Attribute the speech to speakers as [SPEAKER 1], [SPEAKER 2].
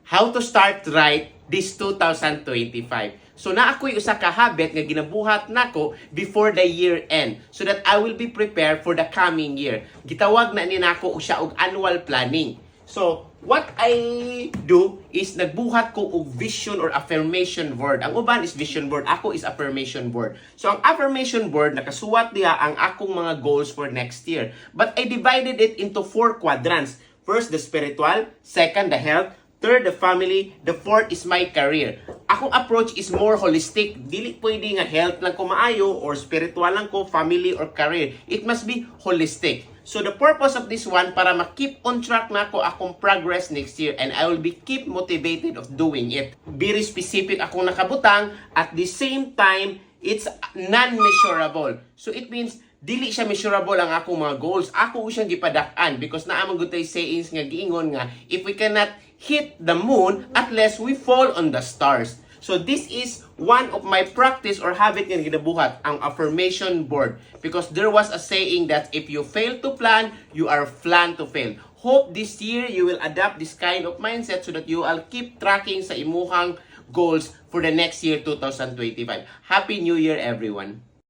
[SPEAKER 1] how to start right this 2025. So na ako'y usa ka habit nga ginabuhat nako before the year end so that I will be prepared for the coming year. Gitawag na ni nako siya og annual planning. So, what I do is nagbuhat ko og vision or affirmation board. Ang uban is vision board, ako is affirmation board. So, ang affirmation board, nakasuwat diha ang akong mga goals for next year. But I divided it into 4 quadrants. First, the spiritual. Second, the health. Third, the family. The fourth is my career. Akong approach is more holistic. Dili pwede nga health lang ko maayo or spiritual lang ko, family or career. It must be holistic. So the purpose of this one para ma-keep on track na ako akong progress next year and I will be keep motivated of doing it. Very specific akong nakabutang at the same time it's non-measurable. So it means dili siya measurable ang akong mga goals. Ako siyang gipadak-an because naamang good sayings nga giingon nga if we cannot hit the moon, at least we fall on the stars. So this is one of my practice or habit nga ginabuhat, ang affirmation board. Because there was a saying that if you fail to plan, you are planned to fail. Hope this year you will adapt this kind of mindset so that you will keep tracking sa imuhang goals for the next year 2025. Happy New Year everyone!